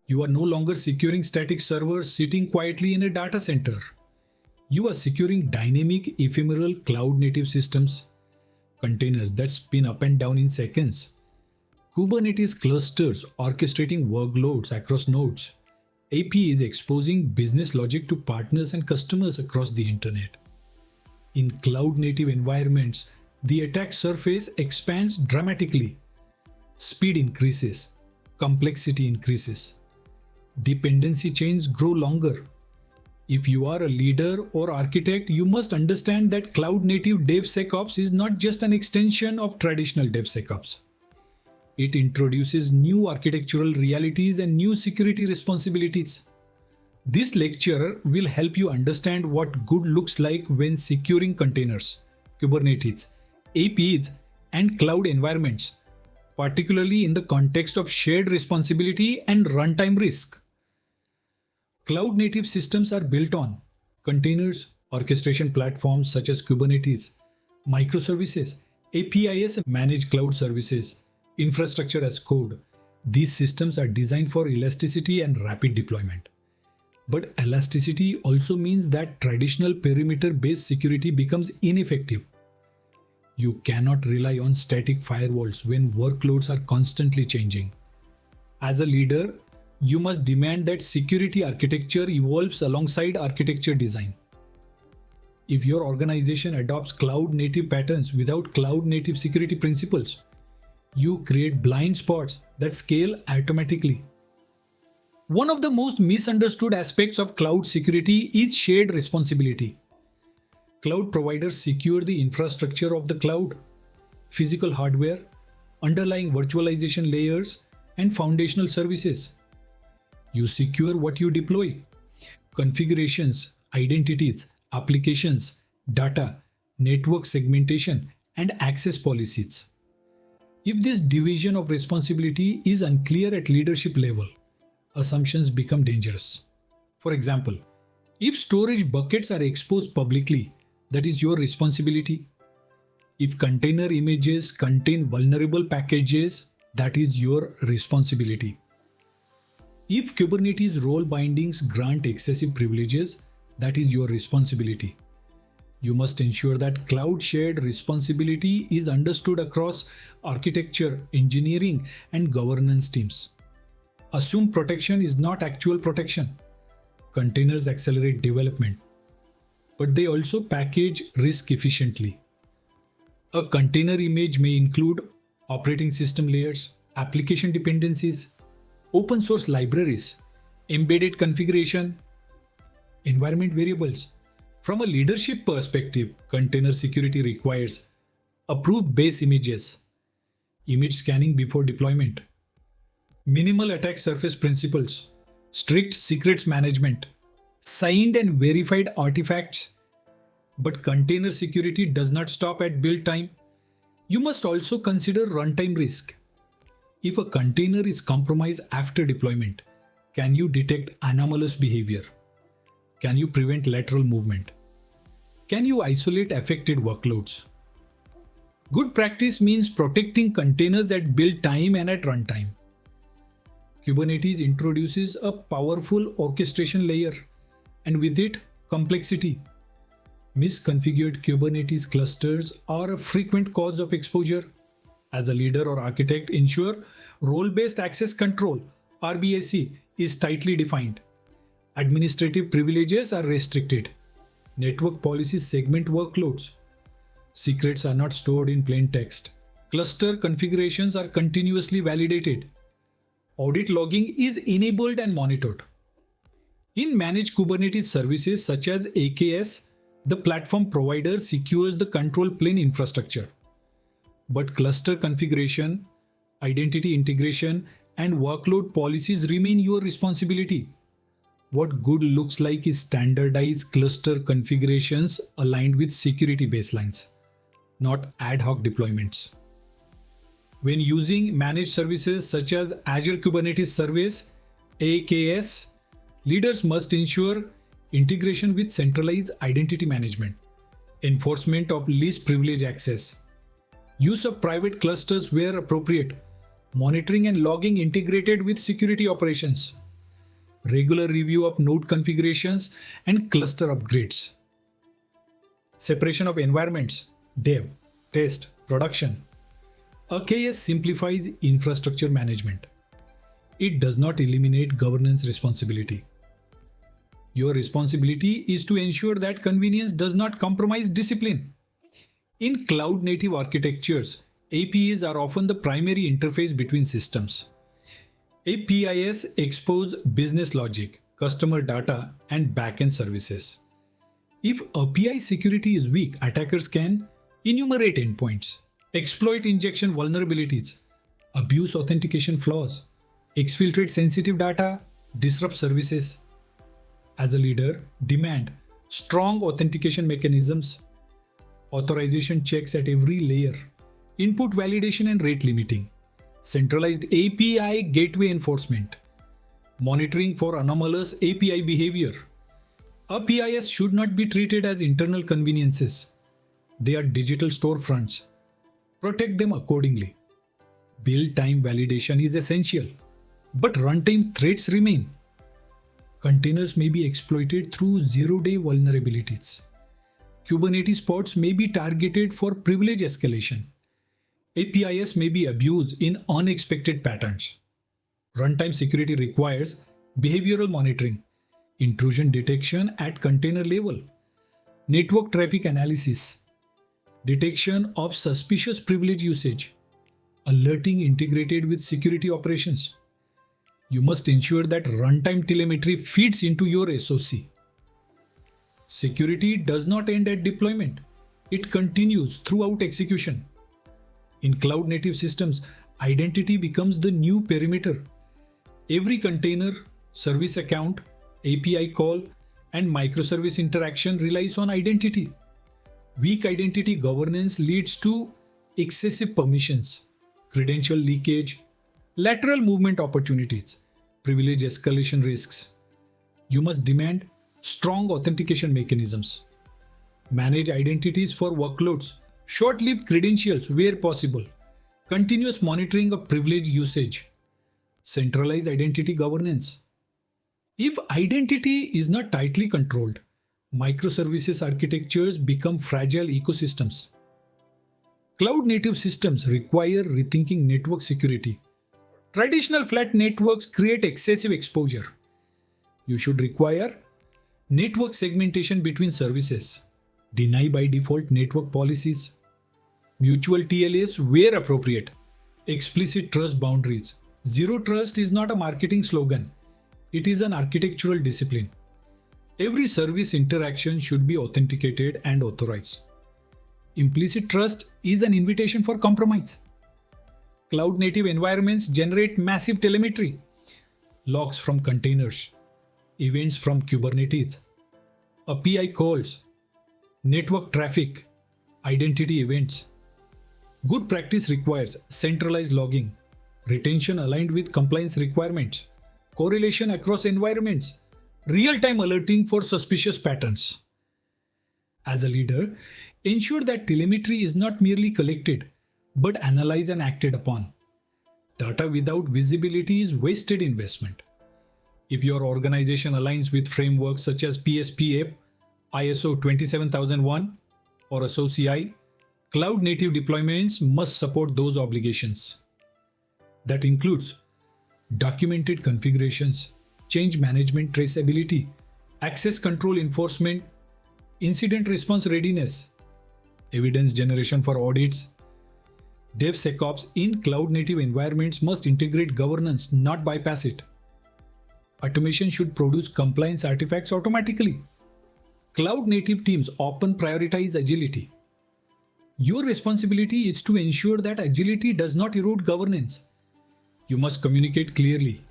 You are no longer securing static servers sitting quietly in a data center. You are securing dynamic, ephemeral, cloud-native systems, containers that spin up and down in seconds, Kubernetes clusters orchestrating workloads across nodes, APIs exposing business logic to partners and customers across the internet. In cloud-native environments, the attack surface expands dramatically. Speed increases, complexity increases, dependency chains grow longer. If you are a leader or architect, you must understand that cloud-native DevSecOps is not just an extension of traditional DevSecOps. It introduces new architectural realities and new security responsibilities. This lecture will help you understand what good looks like when securing containers, Kubernetes, APIs, and cloud environments, particularly in the context of shared responsibility and runtime risk. Cloud-native systems are built on containers, orchestration platforms such as Kubernetes, microservices, APIs, managed cloud services, infrastructure as code. These systems are designed for elasticity and rapid deployment. But elasticity also means that traditional perimeter-based security becomes ineffective. You cannot rely on static firewalls when workloads are constantly changing. As a leader, you must demand that security architecture evolves alongside architecture design. If your organization adopts cloud-native patterns without cloud-native security principles, you create blind spots that scale automatically. One of the most misunderstood aspects of cloud security is shared responsibility. Cloud providers secure the infrastructure of the cloud, physical hardware, underlying virtualization layers, and foundational services. You secure what you deploy: configurations, identities, applications, data, network segmentation, and access policies. If this division of responsibility is unclear at leadership level, assumptions become dangerous. For example, if storage buckets are exposed publicly, that is your responsibility. If container images contain vulnerable packages, that is your responsibility. If Kubernetes role bindings grant excessive privileges, that is your responsibility. You must ensure that cloud shared responsibility is understood across architecture, engineering, and governance teams. Assume protection is not actual protection. Containers accelerate development, but they also package risk efficiently. A container image may include operating system layers, application dependencies, open source libraries, embedded configuration, environment variables. From a leadership perspective, container security requires approved base images, image scanning before deployment, minimal attack surface principles, strict secrets management, signed and verified artifacts. But container security does not stop at build time. You must also consider runtime risk. If a container is compromised after deployment, can you detect anomalous behavior? Can you prevent lateral movement? Can you isolate affected workloads? Good practice means protecting containers at build time and at runtime. Kubernetes introduces a powerful orchestration layer, and with it, complexity. Misconfigured Kubernetes clusters are a frequent cause of exposure. As a leader or architect, ensure role-based access control (RBAC) is tightly defined. Administrative privileges are restricted. Network policies segment workloads. Secrets are not stored in plain text. Cluster configurations are continuously validated. Audit logging is enabled and monitored. In managed Kubernetes services such as AKS, the platform provider secures the control plane infrastructure. But cluster configuration, identity integration, and workload policies remain your responsibility. What good looks like is standardized cluster configurations aligned with security baselines, not ad hoc deployments. When using managed services such as Azure Kubernetes Service, AKS, leaders must ensure integration with centralized identity management, enforcement of least privilege access, use of private clusters where appropriate, monitoring and logging integrated with security operations. regular review of node configurations, and cluster upgrades. Separation of environments, dev, test, production. AKS simplifies infrastructure management. It does not eliminate governance responsibility. Your responsibility is to ensure that convenience does not compromise discipline. In cloud-native architectures, APIs are often the primary interface between systems. KPIs expose business logic, customer data, and backend services. If API security is weak, attackers can enumerate endpoints, exploit injection vulnerabilities, abuse authentication flaws, exfiltrate sensitive data, disrupt services. As a leader, demand strong authentication mechanisms, authorization checks at every layer, input validation and rate limiting, centralized API gateway enforcement, monitoring for anomalous API behavior. APIs should not be treated as internal conveniences. They are digital storefronts. Protect them accordingly. Build time validation is essential, but runtime threats remain. Containers may be exploited through zero-day vulnerabilities. Kubernetes pods may be targeted for privilege escalation. APIs may be abused in unexpected patterns. Runtime security requires behavioral monitoring, intrusion detection at container level, network traffic analysis, detection of suspicious privilege usage, alerting integrated with security operations. You must ensure that runtime telemetry feeds into your SOC. Security does not end at deployment. It continues throughout execution. In cloud-native systems, identity becomes the new perimeter. Every container, service account, API call, and microservice interaction relies on identity. Weak identity governance leads to excessive permissions, credential leakage, lateral movement opportunities, privilege escalation risks. You must demand strong authentication mechanisms. Manage identities for workloads, short-lived credentials where possible, continuous monitoring of privilege usage, centralized identity governance. If identity is not tightly controlled, microservices architectures become fragile ecosystems. Cloud-native systems require rethinking network security. Traditional flat networks create excessive exposure. You should require network segmentation between services, deny by default network policies, mutual TLAs where appropriate, explicit trust boundaries. Zero trust is not a marketing slogan. It is an architectural discipline. Every service interaction should be authenticated and authorized. Implicit trust is an invitation for compromise. Cloud-native environments generate massive telemetry, logs from containers, events from Kubernetes, API calls, network traffic, identity events. Good practice requires centralized logging, retention aligned with compliance requirements, correlation across environments, real-time alerting for suspicious patterns. As a leader, ensure that telemetry is not merely collected, but analyzed and acted upon. Data without visibility is wasted investment. If your organization aligns with frameworks such as PSPAP, ISO 27001, or ASSOCI, cloud-native deployments must support those obligations. That includes documented configurations, change management traceability, access control enforcement, incident response readiness, evidence generation for audits. DevSecOps in cloud-native environments must integrate governance, not bypass it. Automation should produce compliance artifacts automatically. Cloud-native teams often prioritize agility. Your responsibility is to ensure that agility does not erode governance. You must communicate clearly.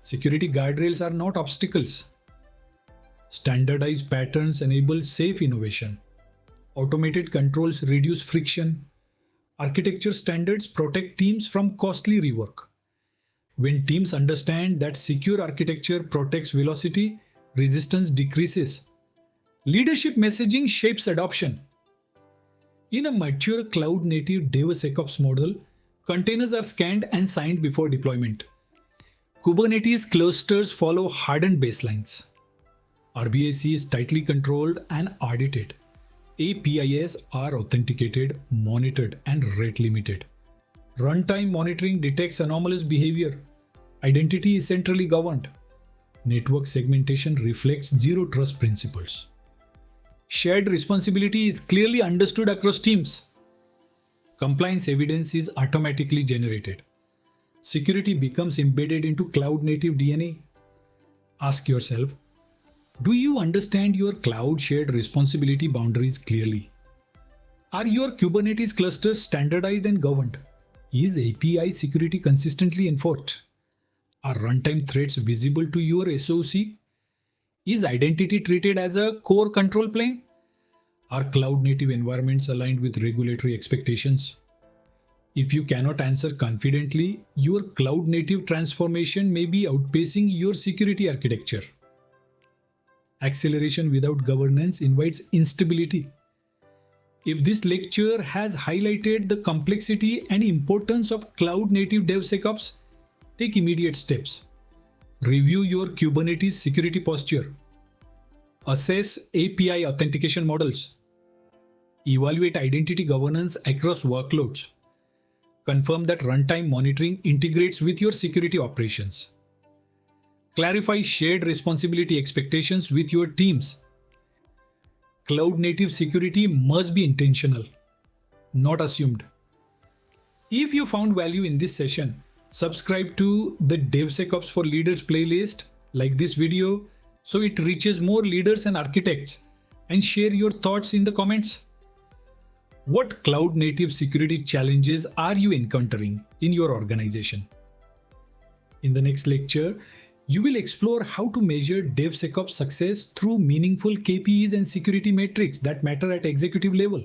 Security guardrails are not obstacles. Standardized patterns enable safe innovation. Automated controls reduce friction. Architecture standards protect teams from costly rework. When teams understand that secure architecture protects velocity, resistance decreases. Leadership messaging shapes adoption. In a mature cloud-native DevSecOps model, containers are scanned and signed before deployment. Kubernetes clusters follow hardened baselines. RBAC is tightly controlled and audited. APIs are authenticated, monitored, and rate limited. Runtime monitoring detects anomalous behavior. Identity is centrally governed. Network segmentation reflects zero trust principles. Shared responsibility is clearly understood across teams. Compliance evidence is automatically generated. Security becomes embedded into cloud-native DNA. Ask yourself, do you understand your cloud shared responsibility boundaries clearly? Are your Kubernetes clusters standardized and governed? Is API security consistently enforced? Are runtime threats visible to your SOC? Is identity treated as a core control plane? Are cloud-native environments aligned with regulatory expectations? If you cannot answer confidently, your cloud-native transformation may be outpacing your security architecture. Acceleration without governance invites instability. If this lecture has highlighted the complexity and importance of cloud-native DevSecOps, take immediate steps. Review your Kubernetes security posture. Assess API authentication models. Evaluate identity governance across workloads. Confirm that runtime monitoring integrates with your security operations. Clarify shared responsibility expectations with your teams. Cloud-native security must be intentional, not assumed. If you found value in this session, subscribe to the DevSecOps for Leaders playlist, like this video so it reaches more leaders and architects, and share your thoughts in the comments. What cloud-native security challenges are you encountering in your organization? In the next lecture, you will explore how to measure DevSecOps success through meaningful KPIs and security metrics that matter at executive level.